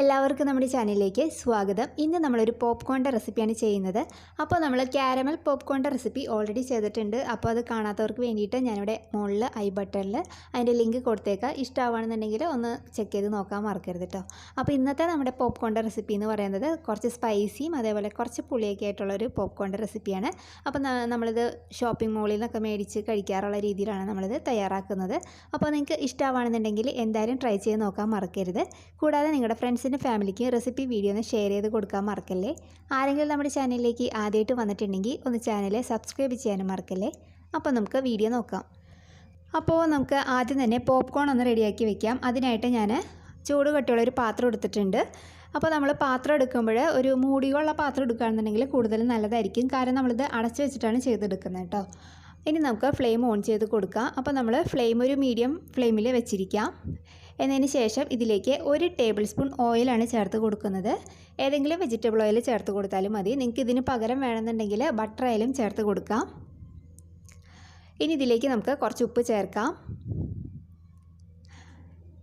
എല്ലാവർക്കും നമ്മുടെ ചാനലിലേക്ക് സ്വാഗതം. ഇന്ന് നമ്മളൊരു പോപ്കോണിൻ്റെ റെസിപ്പിയാണ് ചെയ്യുന്നത്. അപ്പോൾ നമ്മൾ ക്യാരമൽ പോപ്കോണിൻ്റെ റെസിപ്പി ഓൾറെഡി ചെയ്തിട്ടുണ്ട്. അപ്പോൾ അത് കാണാത്തവർക്ക് വേണ്ടിയിട്ട് ഞാനിവിടെ മുകളിൽ ഐ ബട്ടണിൽ അതിൻ്റെ ലിങ്ക് കൊടുത്തേക്കാം. ഇഷ്ടമാണെന്നുണ്ടെങ്കിൽ ഒന്ന് ചെക്ക് ചെയ്ത് നോക്കാൻ മറക്കരുത് കേട്ടോ. അപ്പോൾ ഇന്നത്തെ നമ്മുടെ പോപ്കോണിൻ്റെ റെസിപ്പി എന്ന് പറയുന്നത് കുറച്ച് സ്പൈസിയും അതേപോലെ കുറച്ച് പുളിയൊക്കെ ആയിട്ടുള്ളൊരു പോപ്കോണിൻ്റെ റെസിപ്പിയാണ്. അപ്പോൾ നമ്മളിത് ഷോപ്പിംഗ് മോളിൽ നിന്നൊക്കെ മേടിച്ച് കഴിക്കാറുള്ള രീതിയിലാണ് നമ്മളിത് തയ്യാറാക്കുന്നത്. അപ്പോൾ നിങ്ങൾക്ക് ഇഷ്ടമാണെന്നുണ്ടെങ്കിൽ എന്തായാലും ട്രൈ ചെയ്ത് നോക്കാൻ മറക്കരുത്. കൂടാതെ നിങ്ങളുടെ ഫ്രണ്ട്സിൻ്റെ ഫാമിലിക്ക് റെസിപ്പി വീഡിയോ ഒന്ന് ഷെയർ ചെയ്ത് കൊടുക്കാൻ മറക്കല്ലേ. ആരെങ്കിലും നമ്മുടെ ചാനലിലേക്ക് ആദ്യമായിട്ട് വന്നിട്ടുണ്ടെങ്കിൽ ഒന്ന് ചാനൽ സബ്സ്ക്രൈബ് ചെയ്യാനും മറക്കല്ലേ. അപ്പോൾ നമുക്ക് വീഡിയോ നോക്കാം. അപ്പോൾ നമുക്ക് ആദ്യം തന്നെ പോപ്കോൺ ഒന്ന് റെഡിയാക്കി വെക്കാം. അതിനായിട്ട് ഞാൻ ചൂട് കട്ടിയുള്ളൊരു പാത്രം എടുത്തിട്ടുണ്ട്. അപ്പോൾ നമ്മൾ പാത്രം എടുക്കുമ്പോൾ ഒരു മൂടിയുള്ള പാത്രം എടുക്കുകയാണെന്നുണ്ടെങ്കിൽ കൂടുതൽ നല്ലതായിരിക്കും. കാരണം നമ്മളിത് അടച്ചു വെച്ചിട്ടാണ് ചെയ്തെടുക്കുന്നത് കേട്ടോ. ഇനി നമുക്ക് ഫ്ലെയിം ഓൺ ചെയ്ത് കൊടുക്കാം. അപ്പോൾ നമ്മൾ ഫ്ലെയിം ഒരു മീഡിയം ഫ്ലെയിമിൽ വെച്ചിരിക്കാം. എന്നതിന് ശേഷം ഇതിലേക്ക് 1 ടേബിൾ സ്പൂൺ ഓയിലാണ് ചേർത്ത് കൊടുക്കുന്നത്. ഏതെങ്കിലും വെജിറ്റബിൾ ഓയിൽ ചേർത്ത് കൊടുത്താലും മതി. നിങ്ങൾക്ക് ഇതിന് പകരം വേണമെന്നുണ്ടെങ്കിൽ ബട്ടർ ഓയിലും ചേർത്ത് കൊടുക്കാം. ഇനി ഇതിലേക്ക് നമുക്ക് കുറച്ച് ഉപ്പ് ചേർക്കാം.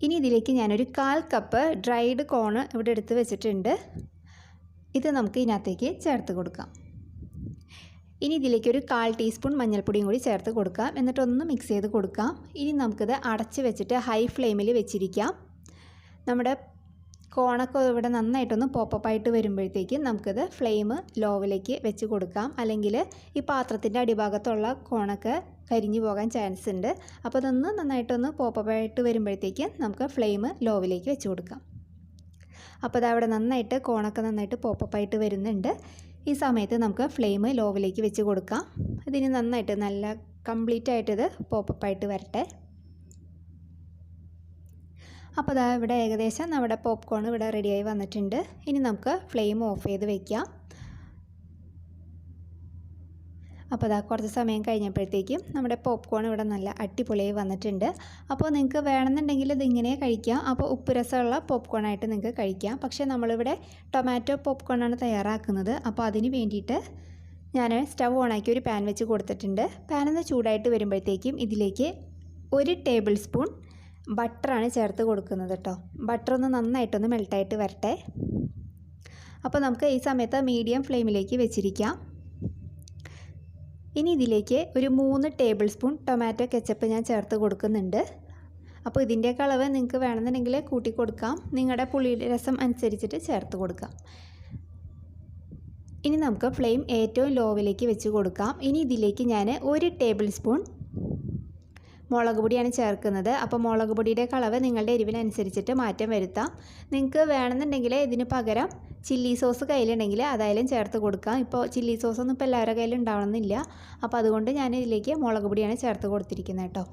ഇനി ഇതിലേക്ക് ഞാനൊരു 1/4 കപ്പ് ഡ്രൈഡ് കോണ് ഇവിടെ എടുത്ത് വെച്ചിട്ടുണ്ട്. ഇത് നമുക്ക് ഇതിനകത്തേക്ക് ചേർത്ത് കൊടുക്കാം. ഇനി ഇതിലേക്ക് ഒരു 1/4 ടീസ്പൂൺ മഞ്ഞൾപ്പൊടിയും കൂടി ചേർത്ത് കൊടുക്കാം. എന്നിട്ടൊന്ന് മിക്സ് ചെയ്ത് കൊടുക്കാം. ഇനി നമുക്കിത് അടച്ച് വെച്ചിട്ട് ഹൈ ഫ്ലെയിമിൽ വെച്ചിരിക്കാം. നമ്മുടെ കോണൊക്കെ ഇവിടെ നന്നായിട്ടൊന്ന് പോപ്പപ്പായിട്ട് വരുമ്പോഴത്തേക്കും നമുക്കിത് ഫ്ലെയിം ലോവിലേക്ക് വെച്ച് കൊടുക്കാം. അല്ലെങ്കിൽ ഈ പാത്രത്തിൻ്റെ അടിഭാഗത്തുള്ള കോണൊക്കെ കരിഞ്ഞു പോകാൻ ചാൻസ് ഉണ്ട്. അപ്പോൾ അതൊന്ന് നന്നായിട്ടൊന്ന് പോപ്പപ്പായിട്ട് വരുമ്പോഴത്തേക്കും നമുക്ക് ഫ്ലെയിം ലോവിലേക്ക് വെച്ച് കൊടുക്കാം. അപ്പോൾ അതവിടെ നന്നായിട്ട് കോണൊക്കെ നന്നായിട്ട് പോപ്പപ്പായിട്ട് വരുന്നുണ്ട്. ഈ സമയത്ത് നമുക്ക് ഫ്ലെയിം ലോവിലേക്ക് വെച്ച് കൊടുക്കാം. ഇതിന് നന്നായിട്ട് നല്ല കംപ്ലീറ്റ് ആയിട്ട് ഇത് പോപ്പപ്പായിട്ട് വരട്ടെ. അപ്പോൾ അതാ ഇവിടെ ഏകദേശം നമ്മുടെ പോപ്കോൺ ഇവിടെ റെഡിയായി വന്നിട്ടുണ്ട്. ഇനി നമുക്ക് ഫ്ലെയിം ഓഫ് ചെയ്ത് വയ്ക്കാം. അപ്പോൾ അതാ കുറച്ച് സമയം കഴിഞ്ഞപ്പോഴത്തേക്കും നമ്മുടെ പോപ്കോൺ ഇവിടെ നല്ല അടിപൊളിയായി വന്നിട്ടുണ്ട്. അപ്പോൾ നിങ്ങൾക്ക് വേണമെന്നുണ്ടെങ്കിൽ ഇതിങ്ങനെ കഴിക്കാം. അപ്പോൾ ഉപ്പ് രസമുള്ള പോപ്കോണായിട്ട് നിങ്ങൾക്ക് കഴിക്കാം. പക്ഷേ നമ്മളിവിടെ ടൊമാറ്റോ പോപ്കോണാണ് തയ്യാറാക്കുന്നത്. അപ്പോൾ അതിന് വേണ്ടിയിട്ട് ഞാൻ സ്റ്റവ് ഓണാക്കി ഒരു പാൻ വെച്ച് കൊടുത്തിട്ടുണ്ട്. പാനൊന്ന് ചൂടായിട്ട് വരുമ്പോഴത്തേക്കും ഇതിലേക്ക് 1 ടേബിൾ സ്പൂൺ ബട്ടറാണ് ചേർത്ത് കൊടുക്കുന്നത് കേട്ടോ. ബട്ടർ ഒന്ന് നന്നായിട്ടൊന്ന് മെൽട്ടായിട്ട് വരട്ടെ. അപ്പോൾ നമുക്ക് ഈ സമയത്ത് മീഡിയം ഫ്ലെയിമിലേക്ക് വെച്ചിരിക്കാം. ഇനി ഇതിലേക്ക് ഒരു 3 ടേബിൾ സ്പൂൺ ടൊമാറ്റോ കെച്ചപ്പ് ഞാൻ ചേർത്ത് കൊടുക്കുന്നുണ്ട്. അപ്പോൾ ഇതിൻ്റെയൊക്കെ അളവ് നിങ്ങൾക്ക് വേണമെന്നുണ്ടെങ്കിൽ കൂട്ടി കൊടുക്കാം. നിങ്ങളുടെ പുളിയുടെ രസം അനുസരിച്ചിട്ട് ചേർത്ത് കൊടുക്കാം. ഇനി നമുക്ക് ഫ്ലെയിം ഏറ്റവും ലോവിലേക്ക് വെച്ച് കൊടുക്കാം. ഇനി ഇതിലേക്ക് ഞാൻ 1 ടേബിൾ സ്പൂൺ മുളക് പൊടിയാണ് ചേർക്കുന്നത്. അപ്പോൾ മുളക് പൊടിയുടെ അളവ് നിങ്ങളുടെ എരിവിനനുസരിച്ചിട്ട് മാറ്റം വരുത്താം. നിങ്ങൾക്ക് വേണമെന്നുണ്ടെങ്കിൽ ഇതിന് പകരം ചില്ലി സോസ് കയ്യിലുണ്ടെങ്കിൽ അതായാലും ചേർത്ത് കൊടുക്കാം. ഇപ്പോൾ ചില്ലി സോസൊന്നും ഇപ്പോൾ എല്ലാവരുടെ കയ്യിൽ ഉണ്ടാവണമെന്നില്ല. അപ്പോൾ അതുകൊണ്ട് ഞാൻ ഇതിലേക്ക് മുളക് പൊടിയാണ് ചേർത്ത് കൊടുത്തിരിക്കുന്നത് കേട്ടോ.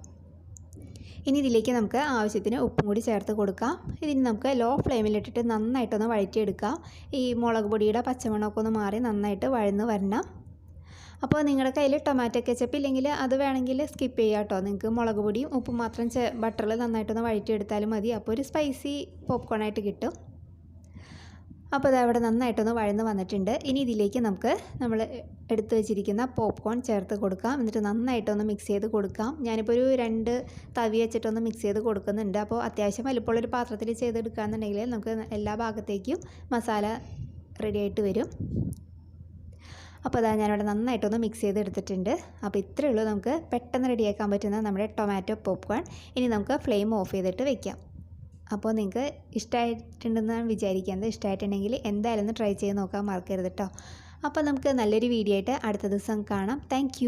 ഇനി ഇതിലേക്ക് നമുക്ക് ആവശ്യത്തിന് ഉപ്പും കൂടി ചേർത്ത് കൊടുക്കാം. ഇതിന് നമുക്ക് ലോ ഫ്ലെയിമിലിട്ടിട്ട് നന്നായിട്ടൊന്ന് വഴറ്റിയെടുക്കാം. ഈ മുളക് പൊടിയുടെ പച്ചമണമൊക്കെ ഒന്ന് മാറി നന്നായിട്ട് വഴന്ന് വരണം. അപ്പോൾ നിങ്ങളുടെ കയ്യിൽ ടൊമാറ്റോ കെച്ചപ്പ് ഇല്ലെങ്കിൽ അത് വേണമെങ്കിൽ സ്കിപ്പ് ചെയ്യാം കേട്ടോ. നിങ്ങൾക്ക് മുളക് പൊടിയും ഉപ്പും മാത്രം ബട്ടറിൽ നന്നായിട്ടൊന്ന് വഴറ്റിയെടുത്താലും മതി. അപ്പോൾ ഒരു സ്പൈസി പോപ്കോണായിട്ട് കിട്ടും. അപ്പോൾ അത് അവിടെ നന്നായിട്ടൊന്ന് വഴന്ന് വന്നിട്ടുണ്ട്. ഇനി ഇതിലേക്ക് നമുക്ക് നമ്മൾ എടുത്ത് വെച്ചിരിക്കുന്ന പോപ്കോൺ ചേർത്ത് കൊടുക്കാം. എന്നിട്ട് നന്നായിട്ടൊന്ന് മിക്സ് ചെയ്ത് കൊടുക്കാം. ഞാനിപ്പോൾ ഒരു 2 തവി വെച്ചിട്ടൊന്ന് മിക്സ് ചെയ്ത് കൊടുക്കുന്നുണ്ട്. അപ്പോൾ അത്യാവശ്യം വലിപ്പമുള്ളൊരു പാത്രത്തിൽ ചെയ്തെടുക്കുകയാണെന്നുണ്ടെങ്കിൽ നമുക്ക് എല്ലാ ഭാഗത്തേക്കും മസാല റെഡിയായിട്ട് വരും. അപ്പോൾ അതാ ഞാനിവിടെ നന്നായിട്ടൊന്ന് മിക്സ് ചെയ്തെടുത്തിട്ടുണ്ട്. അപ്പോൾ ഇത്രയേ ഉള്ളൂ നമുക്ക് പെട്ടെന്ന് റെഡിയാക്കാൻ പറ്റുന്ന നമ്മുടെ ടൊമാറ്റോ പോപ്കോൺ. ഇനി നമുക്ക് ഫ്ലെയിം ഓഫ് ചെയ്തിട്ട് വെക്കാം. അപ്പോൾ നിങ്ങൾക്ക് ഇഷ്ടമായിട്ടുണ്ടെന്നാണ് വിചാരിക്കുന്നത്. ഇഷ്ടമായിട്ടുണ്ടെങ്കിൽ എന്തായാലും ഒന്ന് ട്രൈ ചെയ്ത് നോക്കാൻ മറക്കരുത് കേട്ടോ. അപ്പോൾ നമുക്ക് നല്ലൊരു വീഡിയോ ആയിട്ട് അടുത്ത ദിവസം കാണാം. താങ്ക്